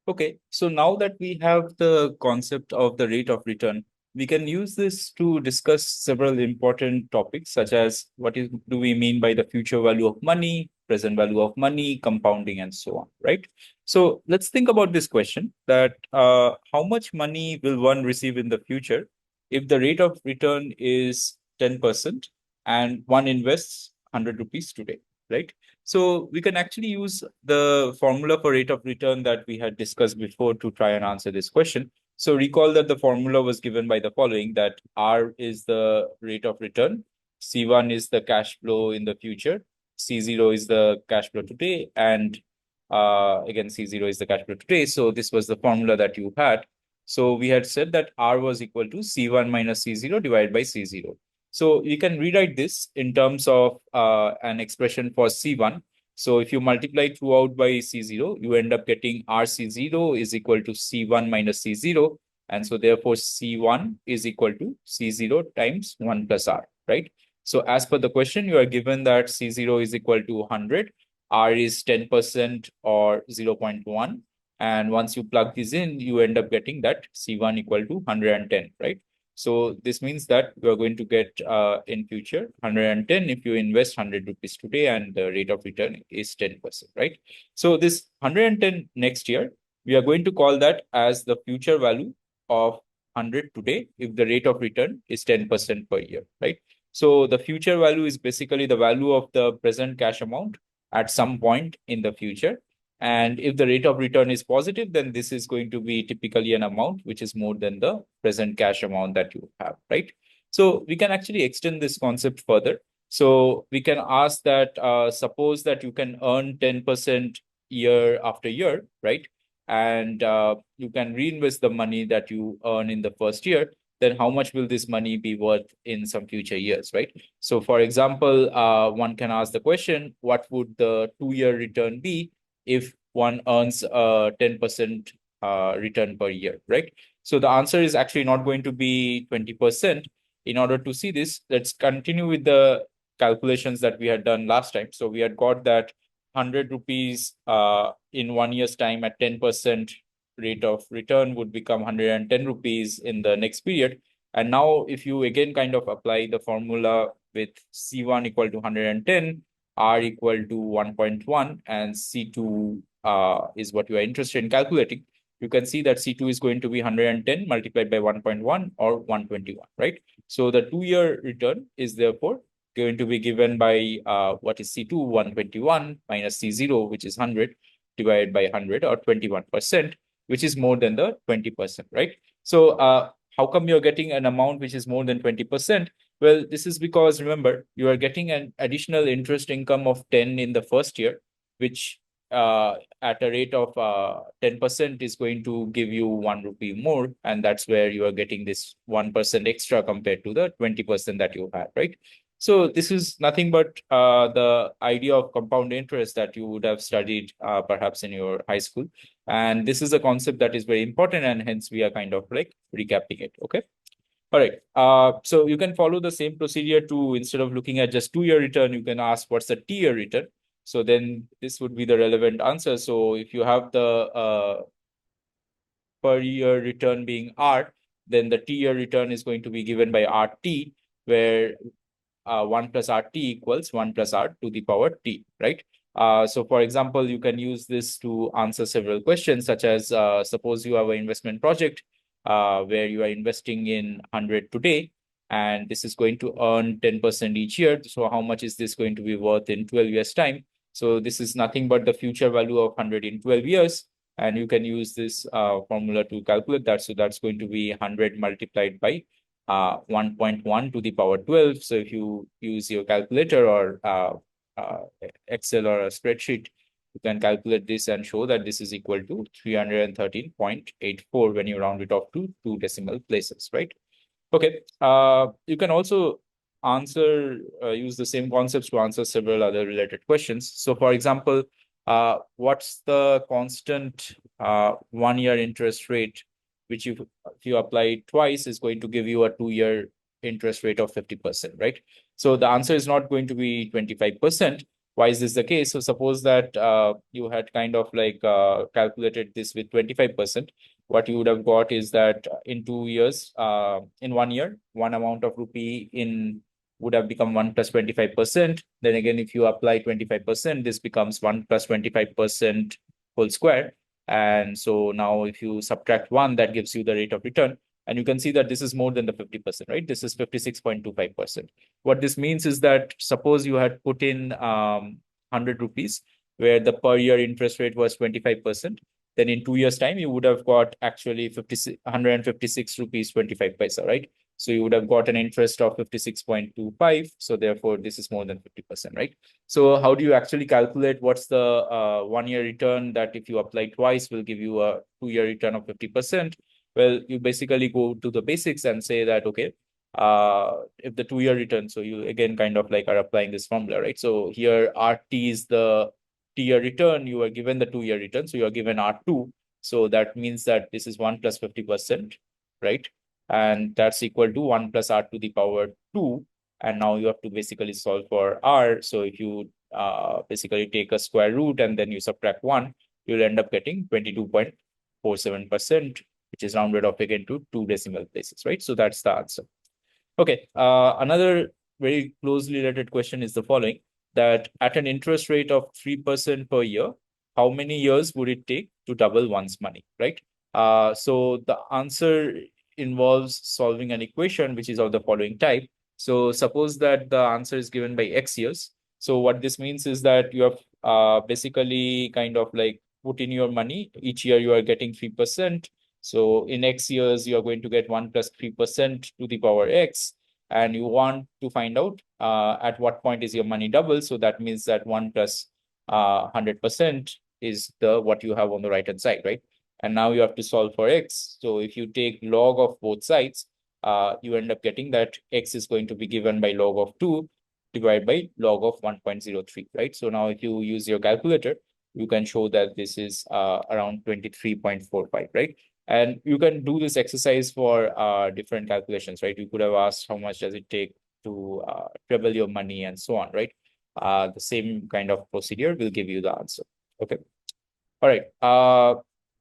Okay, so now that we have the concept of the rate of return, we can use this to discuss several important topics, such as do we mean by the future value of money, present value of money, compounding, and so on, right? So let's think about this question that how much money will one receive in the future if the rate of return is 10% and one invests 100 rupees today, right? So we can actually use the formula for rate of return that we had discussed before to try and answer this question. So recall that the formula was given by the following, that R is the rate of return, C1 is the cash flow in the future, C0 is the cash flow today, and again, C0 is the cash flow today. So this was the formula that you had. So we had said that R was equal to C1 minus C0 divided by C0. So you can rewrite this in terms of an expression for C1. So if you multiply throughout by C0, you end up getting RC0 is equal to C1 minus C0. And so therefore C1 is equal to C0 times 1 plus R, right? So as per the question, you are given that C0 is equal to 100, R is 10% or 0.1. And once you plug this in, you end up getting that C1 equal to 110, right? So this means that you are going to get in future 110 if you invest 100 rupees today and the rate of return is 10%, right? So this 110 next year, we are going to call that as the future value of 100 today if the rate of return is 10% per year, right? So the future value is basically the value of the present cash amount at some point in the future. And if the rate of return is positive, then this is going to be typically an amount which is more than the present cash amount that you have, right? So we can actually extend this concept further. So we can ask that, suppose that you can earn 10% year after year, right? And you can reinvest the money that you earn in the first year, then how much will this money be worth in some future years, right? So for example, one can ask the question, what would the 2-year return be if one earns a 10% return per year, right? So the answer is actually not going to be 20%. In order to see this, let's continue with the calculations that we had done last time. So we had got that 100 rupees in 1 year's time at 10% rate of return would become 110 rupees in the next period. And now if you again kind of apply the formula with C1 equal to 110, R equal to 1.1, and C2 is what you are interested in calculating, you can see that C2 is going to be 110 multiplied by 1.1 or 121, right? So the 2-year return is therefore going to be given by what is C2, 121 minus C0, which is 100 divided by 100 or 21%, which is more than the 20%, right? So how come you're getting an amount which is more than 20%? Well, this is because, remember, you are getting an additional interest income of 10 in the first year, which at a rate of 10% is going to give you 1 rupee more. And that's where you are getting this 1% extra compared to the 20% that you had, right? So this is nothing but the idea of compound interest that you would have studied perhaps in your high school. And this is a concept that is very important, and hence we are kind of like recapping it, okay? All right. So you can follow the same procedure to, instead of looking at just 2-year return, you can ask what's the T-year return. So then this would be the relevant answer. So if you have the per year return being R, then the T-year return is going to be given by RT, where 1 plus RT equals 1 plus R to the power T, right? So for example, you can use this to answer several questions, such as suppose you have an investment project where you are investing in 100 today, and this is going to earn 10% each year. So how much is this going to be worth in 12 years' time? So this is nothing but the future value of 100 in 12 years. And you can use this formula to calculate that. So that's going to be 100 multiplied by 1.1 to the power 12. So if you use your calculator or Excel or a spreadsheet, you can calculate this and show that this is equal to 313.84 when you round it off to 2 decimal places, right? Okay. You can also use the same concepts to answer several other related questions. So for example, what's the constant 1-year interest rate, which if you apply twice is going to give you a 2-year interest rate of 50%, right? So the answer is not going to be 25%. Why is this the case? So suppose that you had kind of like calculated this with 25%. What you would have got is that in 2 years, in 1 year, one amount of rupee in would have become 1 plus 25%. Then again, if you apply 25%, this becomes 1 plus 25% whole square. And so now if you subtract 1, that gives you the rate of return. And you can see that this is more than the 50%, right? This is 56.25%. What this means is that suppose you had put in 100 rupees, where the per year interest rate was 25%, then in 2 years' time, you would have got actually 156 rupees 25 paisa, right? So you would have got an interest of 56.25. So therefore, this is more than 50%, right? So how do you actually calculate what's the 1 year return that if you apply twice will give you a 2 year return of 50%? Well, you basically go to the basics and say that, okay, if the 2 year return, so you again kind of like are applying this formula, right? So here RT is the T-year return, you are given the 2 year return, so you are given R2. So that means that this is 1 plus 50%, right? And that's equal to 1 plus R to the power 2. And now you have to basically solve for R. So if you basically take a square root and then you subtract 1, you'll end up getting 22.47%, which is rounded off again to 2 decimal places, right? So that's the answer. Okay, another very closely related question is the following, that at an interest rate of 3% per year, how many years would it take to double one's money, right? So the answer involves solving an equation which is of the following type. So suppose that the answer is given by X years. So what this means is that you have basically kind of like put in your money. Each year you are getting 3%. So in X years, you are going to get 1 plus 3% to the power X. And you want to find out at what point is your money double. So that means that 1 plus 100% is the what you have on the right hand side, right? And now you have to solve for X. So if you take log of both sides, you end up getting that X is going to be given by log of 2 divided by log of 1.03, right? So now if you use your calculator, you can show that this is around 23.45, right? And you can do this exercise for different calculations, right? You could have asked how much does it take to treble your money and so on, right? The same kind of procedure will give you the answer. Okay. All right.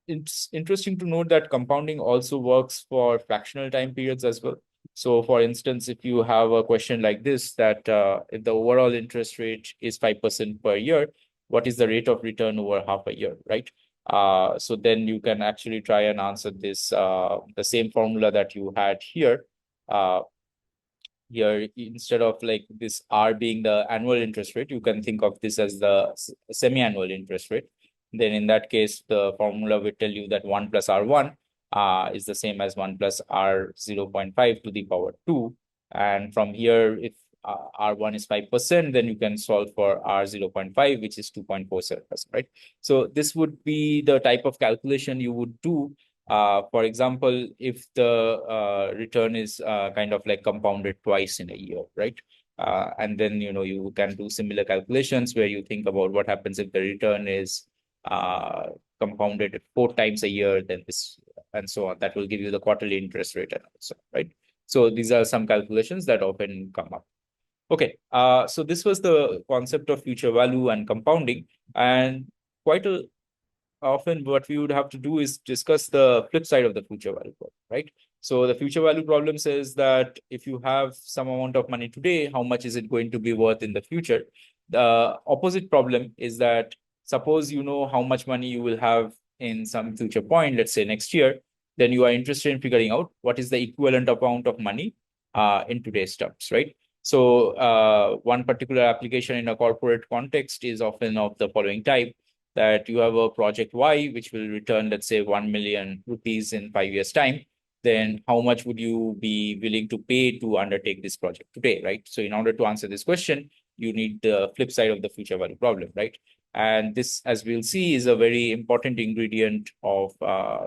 It's interesting to note that compounding also works for fractional time periods as well. So for instance, if you have a question like this, that if the overall interest rate is 5% per year, what is the rate of return over half a year, right? So then you can actually try and answer this, the same formula that you had here. Here, instead of like this R being the annual interest rate, you can think of this as the semi-annual interest rate. Then in that case, the formula will tell you that 1 plus R1 is the same as 1 plus R 0.5 to the power 2. And from here, if R1 is 5%, then you can solve for R 0.5, which is 2.47%, right? So this would be the type of calculation you would do. For example, if the return is kind of like compounded twice in a year, right? And then, you can do similar calculations where you think about what happens if the return is compounded 4 times a year, then this and so on. That will give you the quarterly interest rate and also, right? So these are some calculations that often come up. Okay, so this was the concept of future value and compounding, and quite often what we would have to do is discuss the flip side of the future value problem, right? So the future value problem says that if you have some amount of money today, how much is it going to be worth in the future? The opposite problem is that suppose you know how much money you will have in some future point, let's say next year, then you are interested in figuring out what is the equivalent amount of money in today's terms, right? So one particular application in a corporate context is often of the following type, that you have a project Y, which will return, let's say, 1 million rupees in 5 years' time, then how much would you be willing to pay to undertake this project today, right? So in order to answer this question, you need the flip side of the future value problem, right? And this, as we'll see, is a very important ingredient of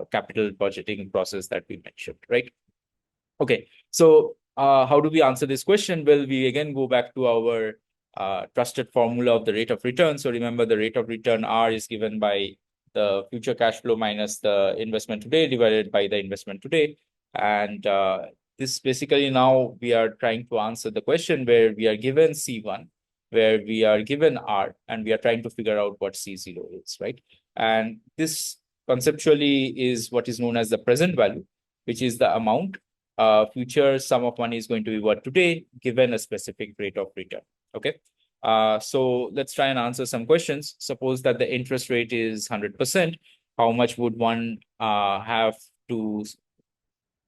capital budgeting process that we mentioned, right? Okay, so how do we answer this question? Well, we again go back to our trusted formula of the rate of return. So remember, the rate of return R is given by the future cash flow minus the investment today divided by the investment today. And this basically now we are trying to answer the question where we are given C1, where we are given R and we are trying to figure out what C0 is, right? And this conceptually is what is known as the present value, which is the amount future sum of money is going to be what today, given a specific rate of return. Okay. So let's try and answer some questions. Suppose that the interest rate is 100%. How much would one have to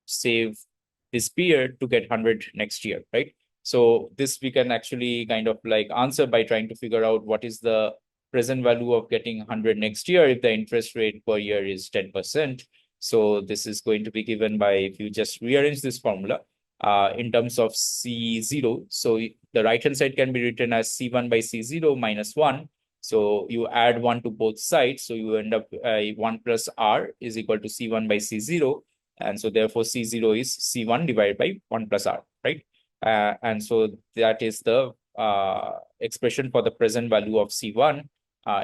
save this period to get 100 next year, right? So this we can actually kind of like answer by trying to figure out what is the present value of getting 100 next year if the interest rate per year is 10%. So this is going to be given by, if you just rearrange this formula in terms of C0. So the right-hand side can be written as C1 by C0 minus 1. So you add 1 to both sides. So you end up 1 plus R is equal to C1 by C0. And so therefore C0 is C1 divided by 1 plus R, right? And so that is the expression for the present value of C1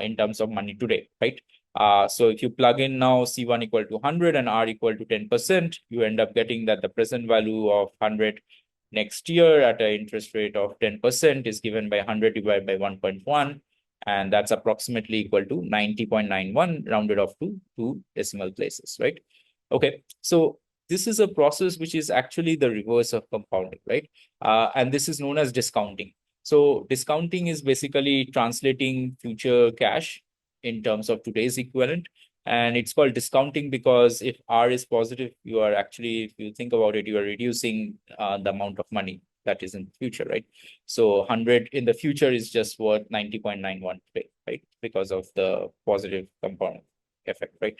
in terms of money today, right? So if you plug in now C1 equal to 100 and R equal to 10%, you end up getting that the present value of 100 next year at an interest rate of 10% is given by 100 divided by 1.1. And that's approximately equal to 90.91 rounded off to 2 decimal places, right? Okay, so this is a process which is actually the reverse of compounding, right? And this is known as discounting. So discounting is basically translating future cash in terms of today's equivalent. And it's called discounting because if R is positive, you are actually, if you think about it, you are reducing the amount of money that is in the future, right? So 100 in the future is just worth 90.91 today, right? Because of the positive compound effect, right?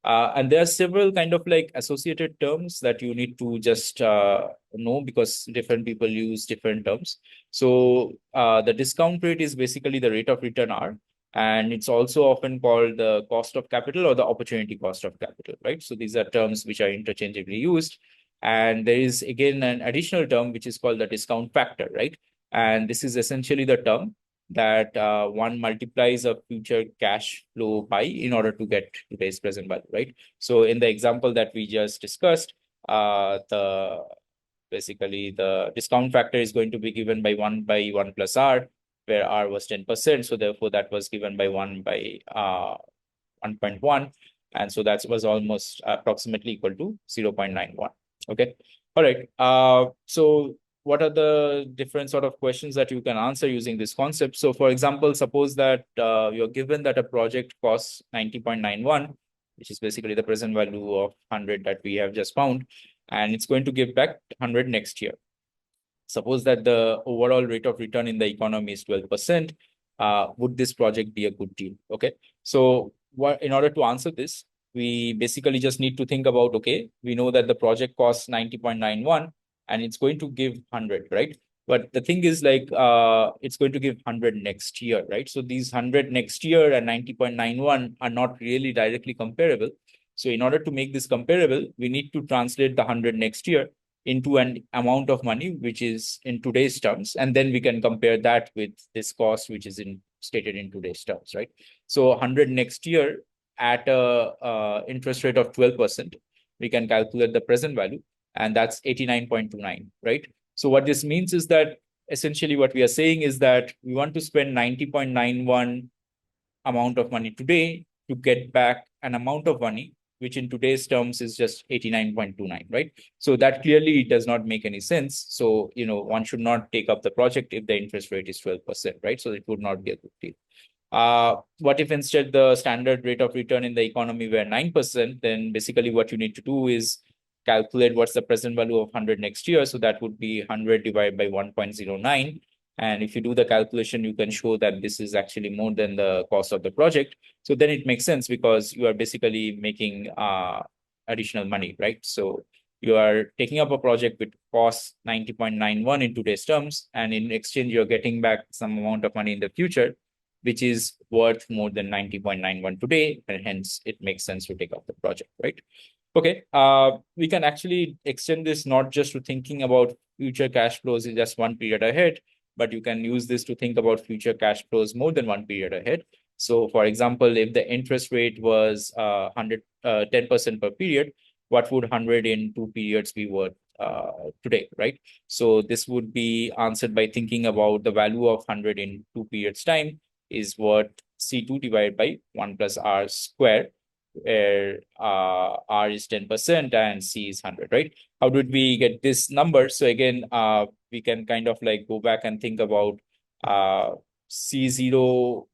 And there are several kind of like associated terms that you need to just know because different people use different terms. So the discount rate is basically the rate of return R. And it's also often called the cost of capital or the opportunity cost of capital, right? So these are terms which are interchangeably used. And there is again an additional term which is called the discount factor, right? And this is essentially the term that one multiplies a future cash flow by in order to get today's present value, right? So in the example that we just discussed, basically the discount factor is going to be given by 1 plus R, where R was 10%. So therefore that was given by 1 by 1.1. And so that was almost approximately equal to 0.91. Okay. All right. So what are the different sort of questions that you can answer using this concept? So for example, suppose that you're given that a project costs 90.91, which is basically the present value of 100 that we have just found, and it's going to give back 100 next year. Suppose that the overall rate of return in the economy is 12%. Would this project be a good deal? Okay. So in order to answer this, we basically just need to think about, okay, we know that the project costs 90.91 and it's going to give 100, right? But the thing is like, it's going to give 100 next year, right? So these 100 next year and 90.91 are not really directly comparable. So in order to make this comparable, we need to translate the 100 next year into an amount of money, which is in today's terms. And then we can compare that with this cost, which is stated in today's terms, right? So 100 next year at a interest rate of 12%, we can calculate the present value, and that's 89.29, right? So what this means is that essentially what we are saying is that we want to spend 90.91 amount of money today to get back an amount of money, which in today's terms is just 89.29, right? So that clearly does not make any sense. So, one should not take up the project if the interest rate is 12%, right? So it would not be a good deal. What if instead the standard rate of return in the economy were 9%? Then basically what you need to do is calculate what's the present value of 100 next year. So that would be 100 divided by 1.09. And if you do the calculation, you can show that this is actually more than the cost of the project. So then it makes sense because you are basically making additional money, right? So you are taking up a project which costs 90.91 in today's terms, and in exchange, you're getting back some amount of money in the future, which is worth more than 90.91 today, and hence it makes sense to take up the project, right? Okay, we can actually extend this not just to thinking about future cash flows in just one period ahead, but you can use this to think about future cash flows more than one period ahead. So for example, if the interest rate was 10% per period, what would 100 in 2 periods be worth? today, right? So this would be answered by thinking about the value of 100 in 2 periods time is what C2 divided by 1 plus R square, where R is 10% and C is 100, right? How did we get this number? So again, we can kind of like go back and think about C0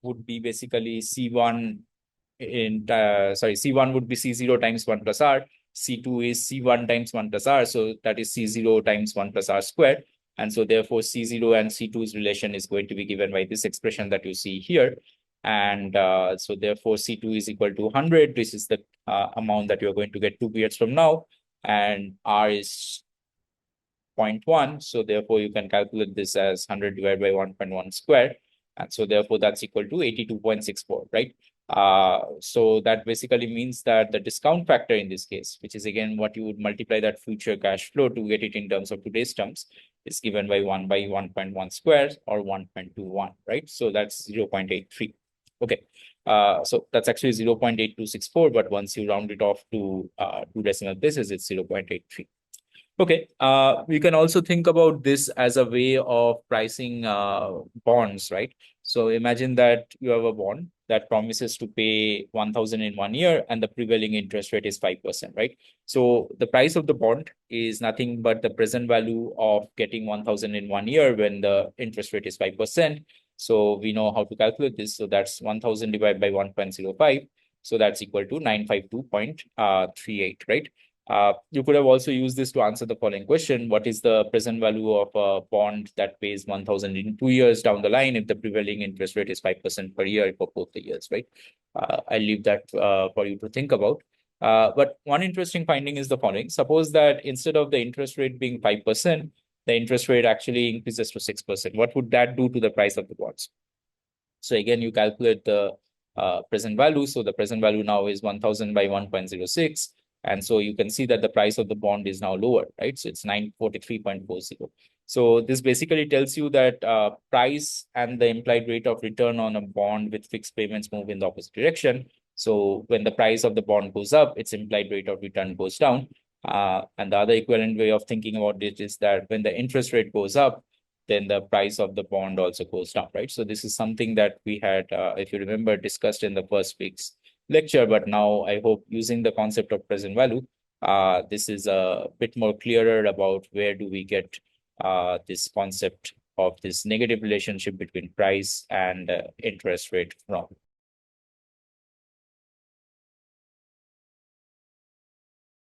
would be basically C1 C1 would be C0 times 1 plus R. C2 is C1 times 1 plus R. So that is C0 times 1 plus R squared. And so therefore C0 and C2's relation is going to be given by this expression that you see here. And so therefore C2 is equal to 100. This is the amount that you're going to get 2 periods from now. And R is 0.1. So therefore you can calculate this as 100 divided by 1.1 square. And so therefore that's equal to 82.64, right? So that basically means that the discount factor in this case, which is again what you would multiply that future cash flow to get it in terms of today's terms, is given by 1 by 1.1 squares or 1.21, right? So that's 0.83. Okay. So that's actually 0.8264, but once you round it off to 2 decimal places, it's 0.83. Okay, we can also think about this as a way of pricing bonds, right? So imagine that you have a bond that promises to pay 1,000 in 1 year and the prevailing interest rate is 5%, right? So the price of the bond is nothing but the present value of getting 1,000 in 1 year when the interest rate is 5%. So we know how to calculate this. So that's 1,000 divided by 1.05. So that's equal to 952.38, right? You could have also used this to answer the following question. What is the present value of a bond that pays 1,000 in 2 years down the line if the prevailing interest rate is 5% per year for both the years, right? I'll leave that for you to think about. But one interesting finding is the following. Suppose that instead of the interest rate being 5%, the interest rate actually increases to 6%. What would that do to the price of the bonds? So again, you calculate the present value. So the present value now is 1,000 by 1.06. And so you can see that the price of the bond is now lower, right? So it's 943.40. So this basically tells you that price and the implied rate of return on a bond with fixed payments move in the opposite direction. So when the price of the bond goes up, its implied rate of return goes down. And the other equivalent way of thinking about it is that when the interest rate goes up, then the price of the bond also goes down, right? So this is something that we had, if you remember, discussed in the first week's lecture, but now I hope using the concept of present value, this is a bit more clearer about where do we get this concept of this negative relationship between price and interest rate from.